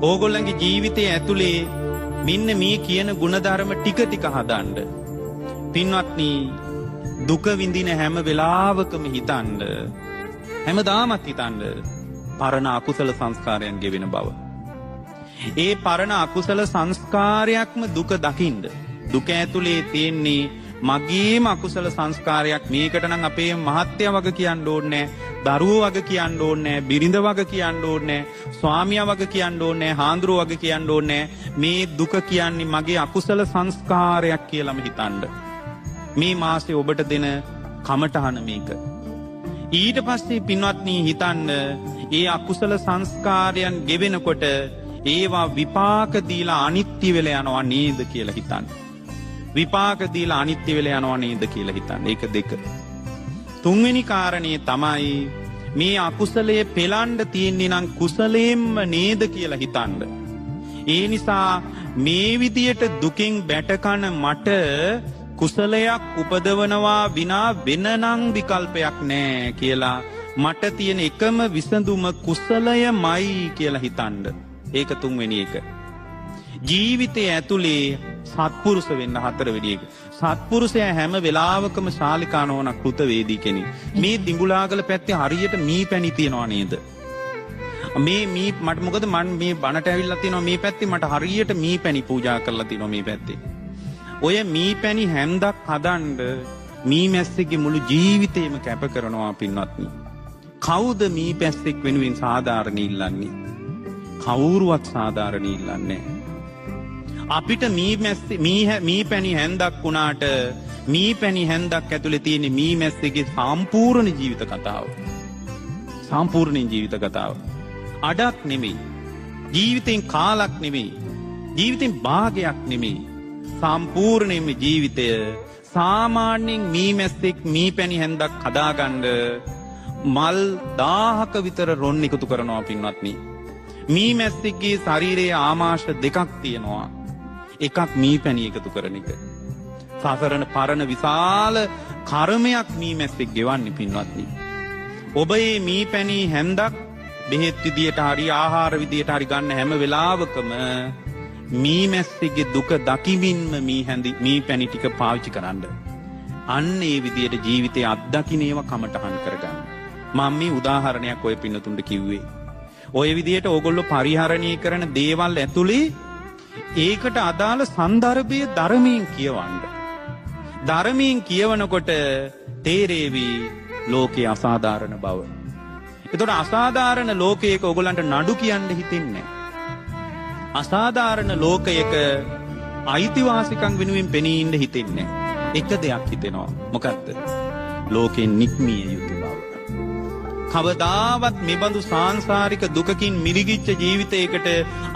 ඕගොල්ලන්ගේ ජීවිතයේ ඇතුලේ මෙන්න මේ කියන ಗುಣධර්ම ටික ටික හදන්න. පින්වත්නි, දුක විඳින හැම වෙලාවකම හිතන්න, හැමදාමත් හිතන්න පරණ අකුසල සංස්කාරයන් ගෙවෙන බව. ඒ පරණ අකුසල සංස්කාරයක්ම දුක දකින්න. දුක ඇතුලේ තියෙන්නේ මගේම අකුසල සංස්කාරයක්. මේකට නම් අපේ මහත්ය වග කියන්න ඕනේ නැහැ, දරුවෝ වග කියන්න ඕනේ නැහැ, බිරිඳ වග කියන්න ඕනේ නැහැ, ස්වාමියා වග කියන්න ඕනේ නැහැ, හාන්දුරුවෝ වග කියන්න ඕනේ නැහැ. මේ දුක කියන්නේ මගේ අකුසල සංස්කාරයක් කියලාම හිතන්න. මේ මාසේ ඔබට දෙන කමටහන මේක. ඊට පස්සේ පින්වත්නි හිතන්න, ඒ අකුසල සංස්කාරයන් ගෙවෙනකොට ඒවා විපාක දීලා අනිත්‍ය වෙලා යනවා නේද කියලා හිතන්න. විපාක දීලා අනිත්‍ය වෙලා යනවා නේද කියලා හිතන්න. ඒක දෙක. තුන්වෙනි කාරණේ තමයි මේ අකුසලයේ පෙළන්න තියෙන්නේ නම් කුසලයෙන්ම නේද කියලා හිතන්න. ඒ නිසා මේ විදියට දුකින් බැටකන මට කුසලයක් උපදවනවා විනා වෙනනම් විකල්පයක් නැහැ කියලා මට තියෙන එකම විසඳුම කුසලයමයි කියලා හිතන්න. ඒක තුන්වෙනි එක. ජීවිතයේ ඇතුලේ සත්පුරුෂ වෙන්න හතරවෙනි එක. සත්පුරුෂයා හැම වෙලාවකම ශාලිකානෝන කෘතවේදී කෙනෙක්. මේ දිඹුලාගල පැත්තේ හරියට මී පැණි තියනවා නේද? මේ මට මොකද මම මේ බණට ඇවිල්ලා තිනවා මේ පැත්තේ මට හරියට මී පැණි පූජා කරලා තිනවා මේ පැත්තේ. ඔය මී පැණි හැන්දක් හදන්න මී මැස්සෙක්ගේ මුළු ජීවිතේම කැප කරනවා පින්වත්නි. කවුද මී පැස්සෙක් වෙනුවෙන් සාධාරණ ඉල්ලන්නේ? කවුරුවත් සාධාරණ ඉල්ලන්නේ නැහැ. අපිට මී පැණි හැන්දක් වුණාට මී පැණි හැන්දක් ඇතුලේ තියෙන මී මැස්සෙක්ගේ සම්පූර්ණ ජීවිත කතාව. සම්පූර්ණ ජීවිත කතාව. අඩක් නෙමෙයි. ජීවිතෙන් කාලක් නෙමෙයි. ජීවිතෙන් භාගයක් නෙමෙයි. සම්පූර්ණයෙන්ම ජීවිතය සාමාන්‍යයෙන් මී මැස්සෙක් මී පැණි හැන්දක් හදාගන්න මල් 1000ක විතර රොන් එකතු කරනවා පින්වත්නි. මී මැස්සෙක්ගේ ශරීරයේ ආමාශ දෙකක් තියෙනවා. එකක් මී පැණි එකතු කරන එක. සසරන පරණ විශාල කර්මයක් මී මැස්සෙක් ගෙවන්නේ පින්වත්නි. ඔබ මේ මී පැණි හැන්දක් බෙහෙත් විදියට හරි ආහාර විදියට හරි ගන්න හැම වෙලාවකම මී මැස්සෙක්ගේ දුක දකිමින්ම මී පැණි ටික පාවිච්චි කරන්න. අන්න ඒ විදියට ජීවිතේ අත්දකින්නේව කමටහන් කරගන්න. මම මේ උදාහරණයක් ඔය පින්නතුන්ට කිව්වේ. ඔය විදියට ඕගොල්ලෝ පරිහරණය කරන දේවල් ඇතුලේ ඒකට අදාළ සන්දර්භයේ ධර්මයෙන් කියවන්න. ධර්මයෙන් කියවනකොට තේරෙවි ලෝකේ අසාධාරණ බව. ඒතකොට අසාධාරණ ලෝකයක ඕගොල්ලන්ට නඩු කියන්න හිතෙන්නේ නැහැ. අසාධාරණ ලෝකයක අයිතිවාසිකම් වෙනුවෙන් පෙනී ඉන්න හිතෙන්නේ නැහැ. එක දෙයක් හිතෙනවා. මොකද්ද? ලෝකෙන් නික්මිය යුතු බව. කවදාවත් මෙබඳු සාංශාරික දුකකින් මිරිගිච්ච ජීවිතයකට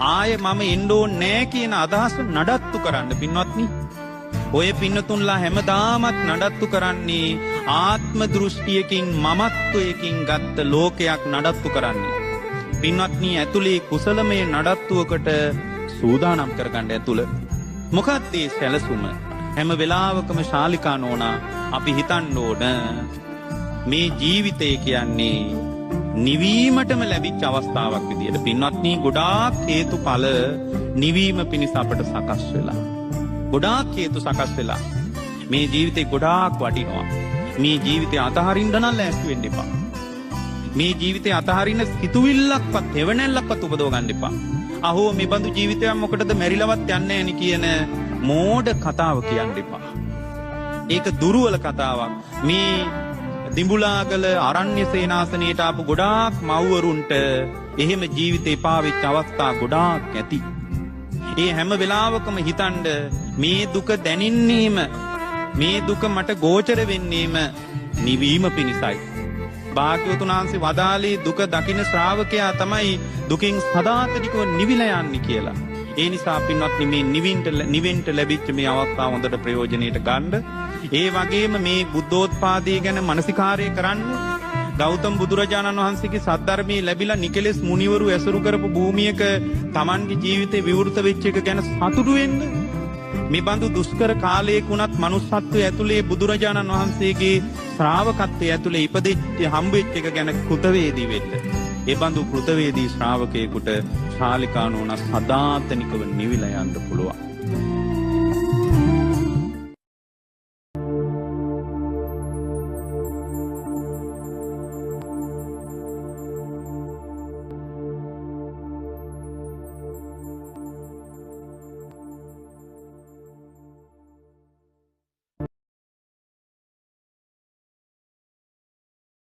ආය මම එන්න ඕනේ නැහැ කියන අදහස නඩත්තු කරන්න පින්වත්නි. ඔය පින්නතුන්ලා හැමදාමත් නඩත්තු කරන්නේ ආත්ම දෘෂ්ටියකින් මමත්වයකින් ගත්ත ලෝකයක් නඩත්තු කරන්නේ. පින්වත්නි ඇතුලේ කුසලමය නඩත්තුවකට සූදානම් කරගන්න ඇතුළ. මොකක්ද මේ සැලසුම? හැම වෙලාවකම ශාලිකා නෝනා අපි හිතන්න ඕන මේ ජීවිතය කියන්නේ නිවීමටම ලැබිච්ච අවස්ථාවක් විදියට. පින්වත්නි ගොඩාක් හේතුඵල නිවීම පිණිස අපට සකස් වෙලා. ගොඩාක් හේතු සකස් වෙලා. මේ ජීවිතේ ගොඩාක් වටිනවා. මේ ජීවිතය අතහරින්න නම් ලෑස්ති වෙන්න එපා. මේ ජීවිතය අතහරින්න සිතුවිල්ලක්වත් එවණැල්ලක්වත් උපදව ගන්න එපා. අහෝ මේ බඳු ජීවිතයක් මොකටද මැරිලවත් යන්නේ නැණි කියන මෝඩ කතාව කියන්න එපා. ඒක දුර්වල කතාවක්. මේ දිඹුලාගල අරණ්‍ය සේනාසනයට ආපු ගොඩාක් මව්වරුන්ට එහෙම ජීවිතේ පාවෙච්ච අවස්ථා ගොඩාක් ඇති. ඒ හැම වෙලාවකම හිතන්න මේ දුක දැනින්නේම මේ දුක මට ගෝචර වෙන්නේම නිවීම පිණිසයි. භාග්‍යවතුන් වහන්සේ වදාළේ දුක දකින ශ්‍රාවකයා තමයි දුකින් සදාතනිකව නිවිලා යන්නේ කියලා. ඒ නිසා පින්වත්නි මේ නිවෙන්න ලැබිච්ච මේ අවස්ථාව හොඳට ප්‍රයෝජනෙට ගන්න. ඒ වගේම මේ බුද්ධෝත්පාදය ගැන මනසිකාරය කරන්න. ගෞතම බුදුරජාණන් වහන්සේගේ සද්ධර්මයේ ලැබිලා නිකලෙස් මුනිවරු ඇසුරු කරපු භූමියක Tamanගේ ජීවිතේ විවෘත වෙච්ච එක ගැන සතුටු වෙන්න. මේ බඳු දුෂ්කර කාලයක වුණත් manussත්වයේ ඇතුලේ බුදුරජාණන් වහන්සේගේ ශ්‍රාවකත්වයේ ඇතුලේ ඉපදෙච්ච හම්බෙච්ච එක ගැන කෘතවේදී වෙන්න. ඒ බඳු කෘතවේදී ශ්‍රාවකයෙකුට ශාලිකානෝන සදාතනිකව නිවිලා යන්න පුළුවන්.